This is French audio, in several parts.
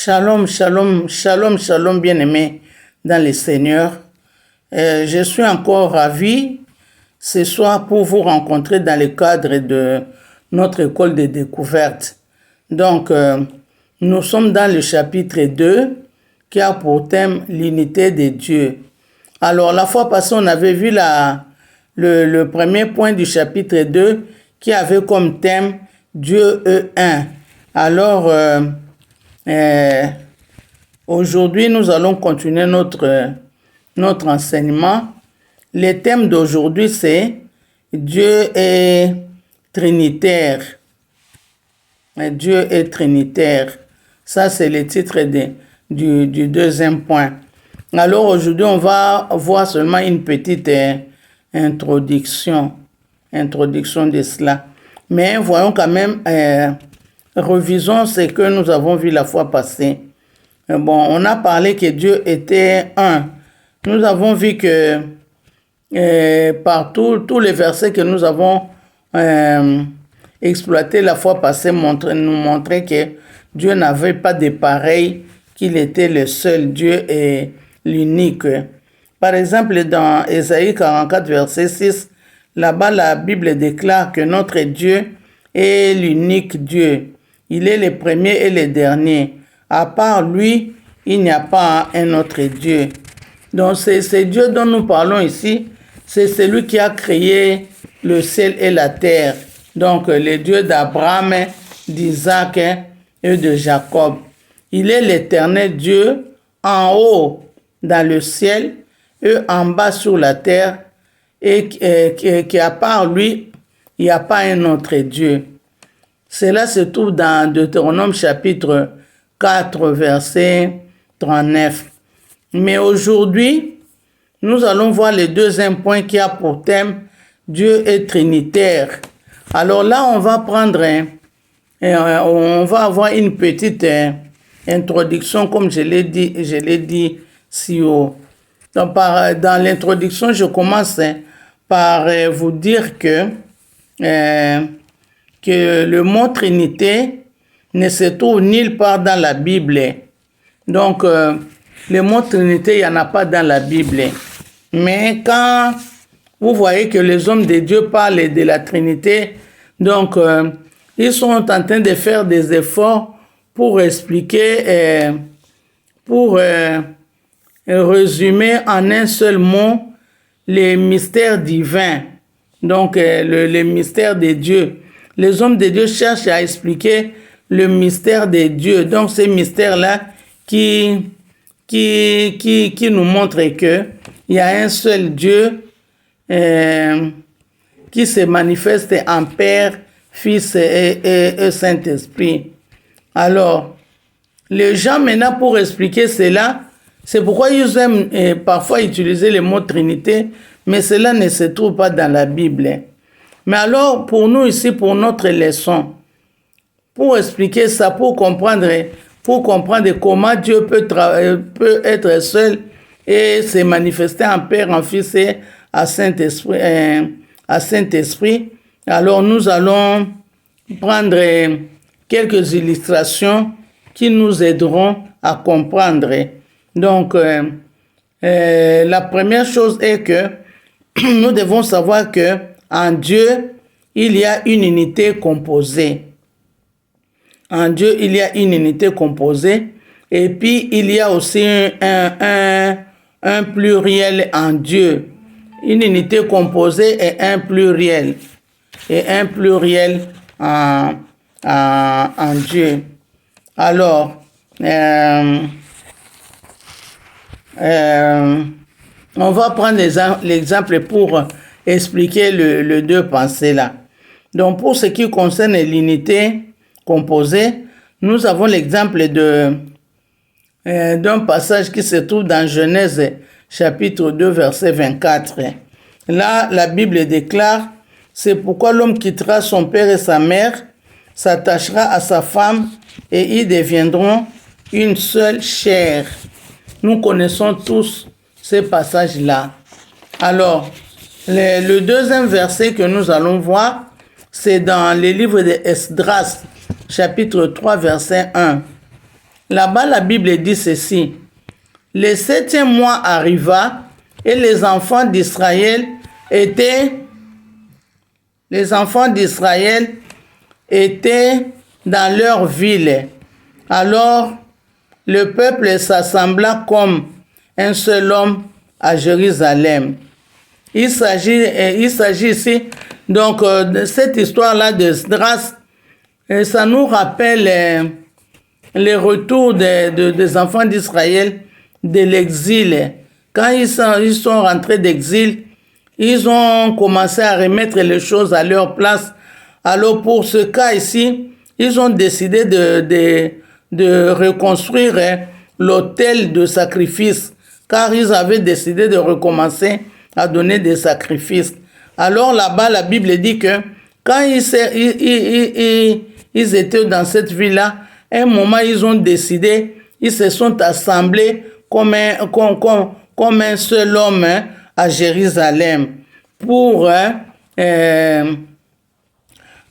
Shalom, shalom, shalom, shalom, bien-aimés dans le Seigneur. Je suis encore ravi ce soir pour vous rencontrer dans le cadre de notre école de découverte. Donc, nous sommes dans le chapitre 2 qui a pour thème l'unité de Dieu. Alors, la fois passée, on avait vu le premier point du chapitre 2 qui avait comme thème Dieu est un. Alors, aujourd'hui, nous allons continuer notre enseignement. Le thème d'aujourd'hui, c'est Dieu est trinitaire. Dieu est trinitaire. Ça, c'est le titre du deuxième point. Alors, aujourd'hui, on va voir seulement une petite introduction de cela. Mais voyons quand même, revisons ce que nous avons vu la fois passée. Bon, on a parlé que Dieu était un. Nous avons vu que partout, tous les versets que nous avons exploités la fois passée nous montraient que Dieu n'avait pas de pareil, qu'il était le seul Dieu et l'unique. Par exemple, dans Ésaïe 44, verset 6, là-bas, la Bible déclare que notre Dieu est l'unique Dieu. Il est le premier et le dernier. À part lui, il n'y a pas un autre Dieu. Donc, c'est Dieu dont nous parlons ici. C'est celui qui a créé le ciel et la terre. Donc, le Dieu d'Abraham, d'Isaac et de Jacob. Il est l'éternel Dieu en haut dans le ciel et en bas sur la terre. Et qui à part lui, il n'y a pas un autre Dieu. Cela se trouve dans Deutéronome chapitre 4, verset 39. Mais aujourd'hui, nous allons voir le deuxième point qui a pour thème Dieu est trinitaire. Alors là, on va avoir une petite introduction, comme je l'ai dit si haut. Donc, dans l'introduction, je commence par vous dire que le mot Trinité ne se trouve nulle part dans la Bible. Donc, le mot Trinité, il n'y en a pas dans la Bible. Mais quand vous voyez que les hommes de Dieu parlent de la Trinité, donc, ils sont en train de faire des efforts pour expliquer, pour résumer en un seul mot les mystères divins. Donc, le mystère de Dieu. Les hommes de Dieu cherchent à expliquer le mystère de Dieu. Donc, ces mystères-là qui nous montrent qu'il y a un seul Dieu qui se manifeste en Père, Fils et Saint-Esprit. Alors, les gens maintenant, pour expliquer cela, c'est pourquoi ils aiment parfois utiliser le mot Trinité, mais cela ne se trouve pas dans la Bible. Mais alors, pour nous ici, pour notre leçon, pour expliquer ça, pour comprendre comment Dieu peut être seul et se manifester en Père, en Fils et à Saint-Esprit, alors nous allons prendre quelques illustrations qui nous aideront à comprendre. Donc, la première chose est que nous devons savoir que en Dieu, il y a une unité composée. En Dieu, il y a une unité composée. Et puis, il y a aussi un pluriel en Dieu. Une unité composée et un pluriel. Et un pluriel en Dieu. Alors, on va prendre l'exemple pour expliquer les deux pensées là. Donc, pour ce qui concerne l'unité composée, nous avons l'exemple d'un passage qui se trouve dans Genèse chapitre 2, verset 24. Là, la Bible déclare, c'est pourquoi l'homme quittera son père et sa mère, s'attachera à sa femme et ils deviendront une seule chair. Nous connaissons tous ces passages-là. Alors, le deuxième verset que nous allons voir, c'est dans le livre d'Esdras, chapitre 3, verset 1. Là-bas, la Bible dit ceci. Le 7e mois arriva et les enfants d'Israël étaient dans leur ville. Alors, le peuple s'assembla comme un seul homme à Jérusalem. Il s'agit ici donc de cette histoire-là de Esdras. Ça nous rappelle le retour des enfants d'Israël de l'exil. Quand ils sont rentrés d'exil, ils ont commencé à remettre les choses à leur place. Alors pour ce cas ici, ils ont décidé de reconstruire l'autel de sacrifice, car ils avaient décidé de recommencer à donner des sacrifices. Alors là-bas, la Bible dit que quand ils étaient dans cette ville-là, à un moment, ils ont décidé, ils se sont assemblés comme un seul homme à Jérusalem pour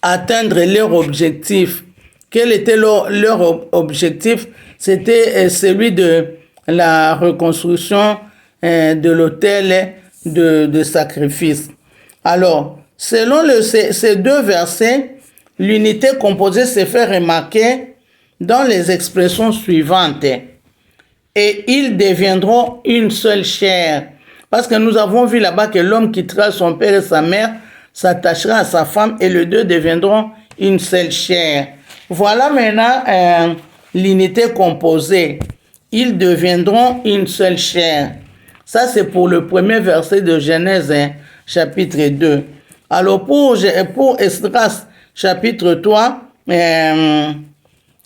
atteindre leur objectif. Quel était leur objectif? C'était celui de la reconstruction de l'autel de sacrifice. Alors, selon ces deux versets, l'unité composée se fait remarquer dans les expressions suivantes. Et ils deviendront une seule chair. Parce que nous avons vu là-bas que l'homme quittera son père et sa mère, s'attachera à sa femme et les deux deviendront une seule chair. Voilà maintenant l'unité composée. Ils deviendront une seule chair. Ça, c'est pour le premier verset de Genèse, chapitre 2. Alors, pour Esdras, chapitre 3,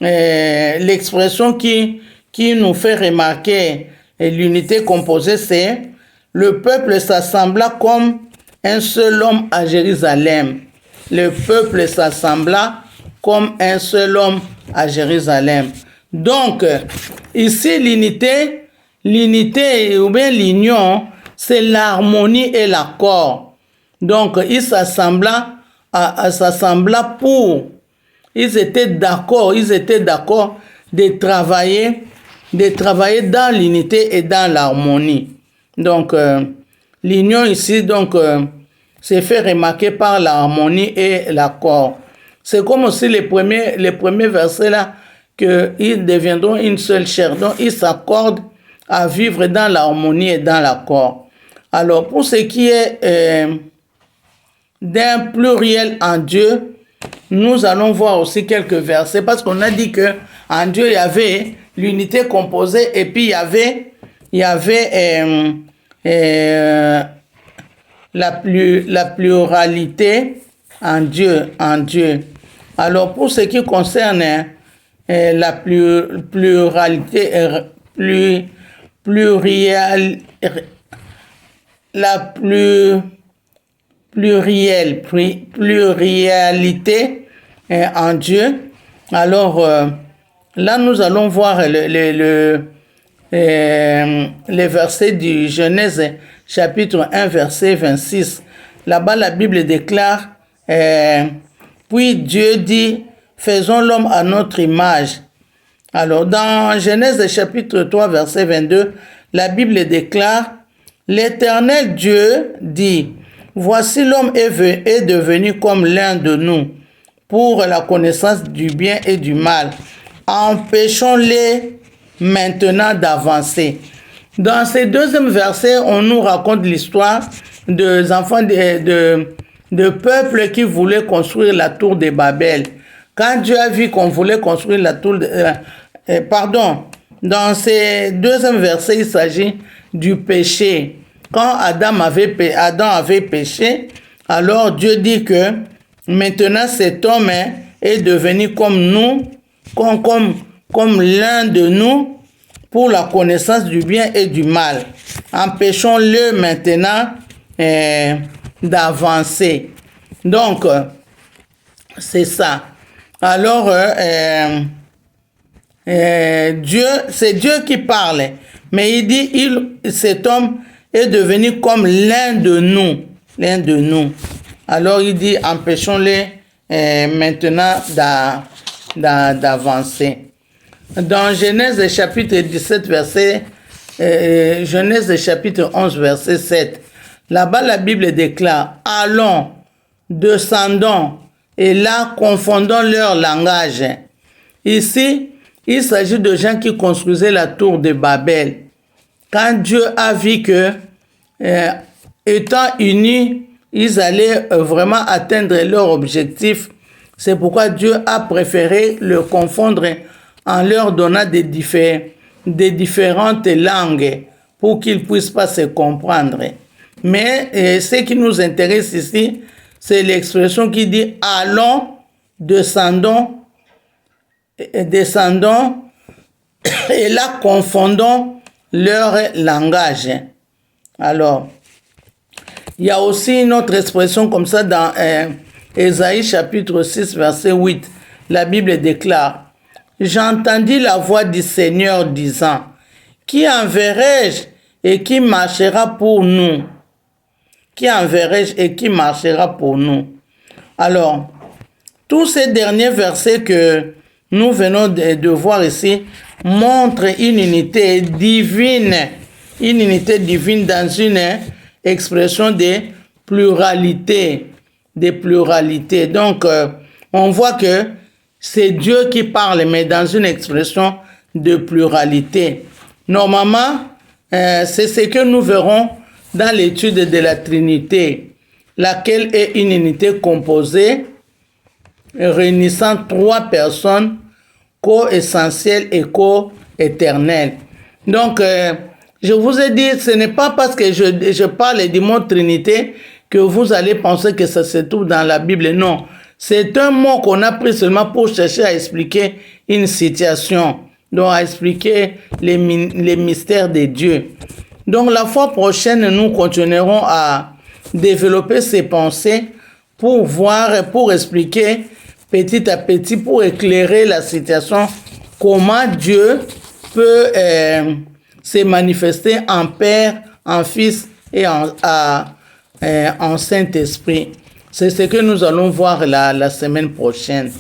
l'expression qui nous fait remarquer l'unité composée, c'est le peuple s'assembla comme un seul homme à Jérusalem. Le peuple s'assembla comme un seul homme à Jérusalem. Donc, ici, l'unité ou bien l'union, c'est l'harmonie et l'accord. Donc, ils s'assembla pour... Ils étaient d'accord de travailler dans l'unité et dans l'harmonie. Donc, l'union ici, s'est fait remarquer par l'harmonie et l'accord. C'est comme aussi les premiers versets là, qu'ils deviendront une seule chair. Donc, ils s'accordent à vivre dans l'harmonie et dans l'accord. Alors, pour ce qui est d'un pluriel en Dieu, nous allons voir aussi quelques versets parce qu'on a dit que en Dieu il y avait l'unité composée et puis il y avait la pluralité en Dieu. Alors pour ce qui concerne la pluralité, pluralité en Dieu. Alors là, nous allons voir les versets du Genèse chapitre 1 verset 26. Là-bas, la Bible déclare puis Dieu dit, faisons l'homme à notre image. Alors dans Genèse chapitre 3 verset 22, la Bible déclare, l'Éternel Dieu dit, voici l'homme est devenu comme l'un de nous, pour la connaissance du bien et du mal. Empêchons-les maintenant d'avancer. Dans ce deuxième verset, on nous raconte l'histoire des enfants de peuples qui voulaient construire la tour de Babel. Quand Dieu a vu qu'on voulait construire la tour dans ce deuxième verset, il s'agit du péché. Quand Adam avait péché, alors Dieu dit que maintenant cet homme est devenu comme nous, comme l'un de nous, pour la connaissance du bien et du mal. Empêchons-le maintenant d'avancer. Donc, c'est ça. Alors, c'est Dieu qui parle. Mais il dit, cet homme est devenu comme l'un de nous. Alors, il dit, empêchons-les maintenant d'avancer. Dans Genèse chapitre 17, Genèse chapitre 11, verset 7, là-bas la Bible déclare, allons, descendons, et là confondons leur langage. Ici, il s'agit de gens qui construisaient la tour de Babel. Quand Dieu a vu que, étant unis, ils allaient vraiment atteindre leur objectif, c'est pourquoi Dieu a préféré le confondre en leur donnant des différentes langues pour qu'ils ne puissent pas se comprendre. Mais ce qui nous intéresse ici, c'est l'expression qui dit « allons, descendons, et là confondons leur langage ». Alors, il y a aussi une autre expression comme ça dans Ésaïe chapitre 6, verset 8. La Bible déclare, « J'entendis la voix du Seigneur disant, qui enverrai-je et qui marchera pour nous? Qui enverrai-je et qui marchera pour nous? » Alors, tous ces derniers versets que nous venons de voir ici montrent une unité divine dans une expression de pluralité. Donc, on voit que c'est Dieu qui parle, mais dans une expression de pluralité. Normalement, c'est ce que nous verrons dans l'étude de la Trinité, laquelle est une unité composée réunissant trois personnes co-essentielles et co-éternelles. Donc, je vous ai dit, ce n'est pas parce que je parle du mot Trinité que vous allez penser que ça se trouve dans la Bible. Non, c'est un mot qu'on a pris seulement pour chercher à expliquer une situation, donc à expliquer les mystères de Dieu. Donc la fois prochaine, nous continuerons à développer ces pensées pour voir, pour expliquer petit à petit, pour éclairer la situation, comment Dieu peut se manifester en Père, en Fils et en Saint-Esprit. C'est ce que nous allons voir la semaine prochaine.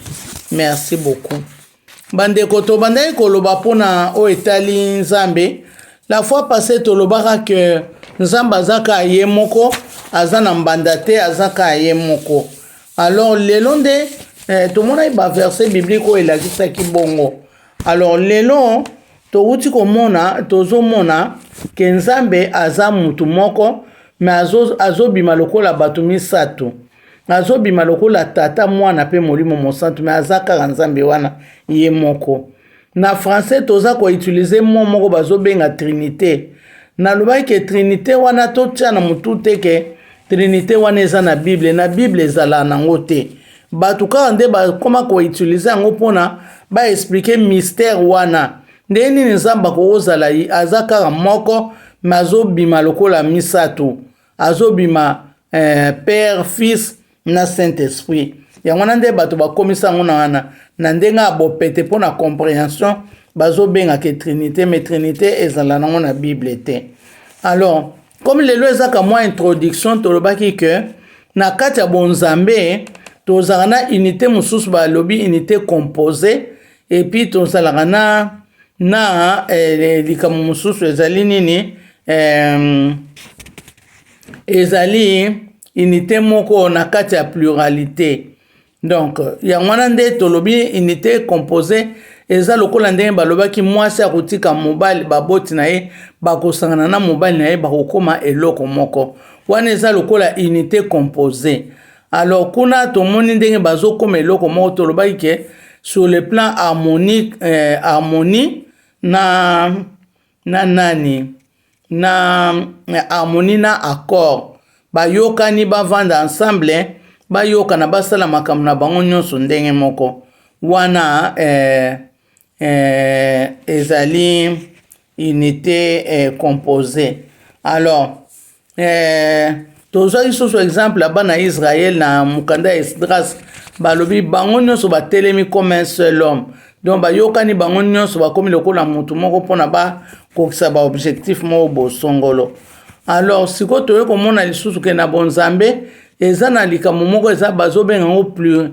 Merci beaucoup. Bandeko to bandai koloba pona o etali nzambe. La fois passée tolobaka que nzamba azaka ye moko azana mbandate azaka ye moko. Alors lelo nde tomona ba verset biblique o elakisaki bongo. Alors lelo touti komona tozomona ke nzambe aza mutu moko me azobima lokola bato misato. Azobima lokola tata mwana pe molimo mosantu me azaka nzambe wana ye moko. Na français toza ko utiliser mot moko bazobenga trinité. Na loba ke trinité wana totia na mutu te ke trinité wana eza na Bible, na Bible ezala nango te. Bato ka nde ba koma ko utiliser ngo pona ba expliquer mystère wana. Nde nini nzamba ko ozala azaka moko mazobima lokola misato. Azobima Père, Fils na Saint-Esprit. Yango nde bato bakomisa ngo na ndenga bopete pona compréhension bazobenga ke Trinité, mais Trinité ezala nango na Bible te. Alors, comme lelo ezaka moi introduction tolobaki que na kati ya bonzambe tozala na unité mususu ba lobi unité composée et puis tozala na likamo mususu ezali nini ezali unité moko na kati ya pluralité. Donc yango wana nde tolobi unité composée eza lokola ndenge balobaki mwasi akotika mobali baboti na ye bakosangana na mobali na ye bakokoma eloko moko wana eza lokola unité composée. Alors kuna tomoni ndenge bazokoma eloko moko tolobaki ke sur le plan harmonique harmonie na nani na harmonie na accord bayokani bavanda ensemble bayokana basala makambo na bango nyonso ndenge moko wana ezali unité composée. Alors tozwa lisusu exemple bana Israël na mukanda Esdras balobi bango nyonso batelemi comme un seul homme. Donc bayokani bango nyonso bakomi lokola mutu moko pona ba kokisa ba objectif mo bosongolo. Alors siko toye komona lisusu ke na bonzambe eza na likambo moko eza bazobenga ngo plus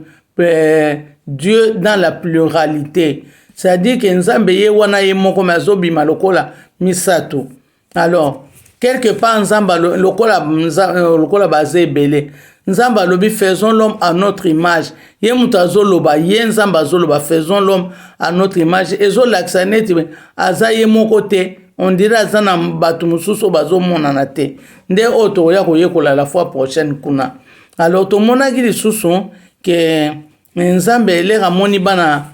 Dieu dans la pluralité. C'est-à-dire que nzambe ye wana ye moko me azobima lokola misato. Alors, quelque part nzamba lokola baza ebele. Nzamba lobi faisons l'homme à notre image. Ye mutu azoloba, ye nzamba azoloba faisons l'homme à notre image. Ezolakisa neti aza ye moko te. On dirait aza na bato mosusu bazomonana te. Nde oyo tokoya koyekola la fois prochaine kuna. Alors tomonaki lisusu ke nzambe eleka amoni bana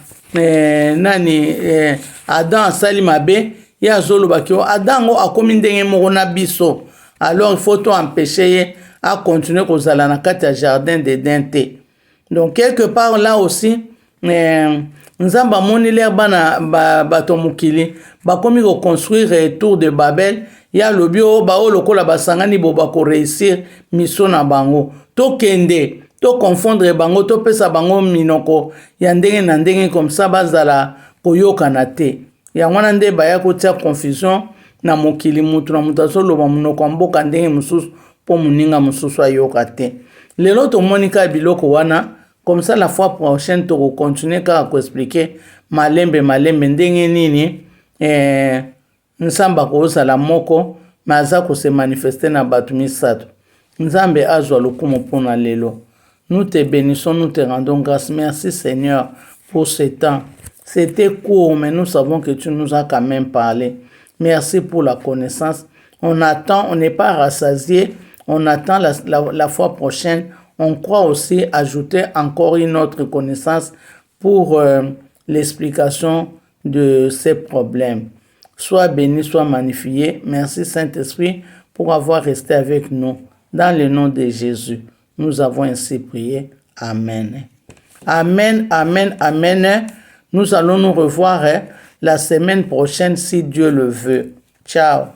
Adam asali mabe ye azolobaki Adam ngo akomi ndenge moko na biso. Alors il faut empêcher ye à continuer kozala na kati ya jardin d'Eden te. Donc quelque part là aussi nzamba amoni ler bana bato mokili bakomi koconstruire tour de Babel ya lobi o bao lokola basangani bo bako réussir mission na bango tokende to confondre bango to pesa bango minoko ya ndenge na ndenge comme ça bazala koyokana te ya wana nde baya kotia confusion na mokili mutu na mutu azoloba munoko mboka ndenge mususu po muninga mususu ayoka te. Lelo tomonika biloko wana comme ça la fois prochaine to continuer ka ko expliquer malembe ndenge nini nsamba ko sala moko maza ko se manifester na batu misato. Nzambe azwa lokumu pona lelo. Nous te bénissons, nous te rendons grâce. Merci Seigneur pour ce temps. C'était court, mais nous savons que tu nous as quand même parlé. Merci pour la connaissance. On attend, on n'est pas rassasié. On attend la fois prochaine. On croit aussi ajouter encore une autre connaissance pour l'explication de ces problèmes. Sois béni, sois magnifié. Merci Saint-Esprit pour avoir resté avec nous. Dans le nom de Jésus, nous avons ainsi prié. Amen. Amen, amen, amen. Nous allons nous revoir la semaine prochaine si Dieu le veut. Ciao.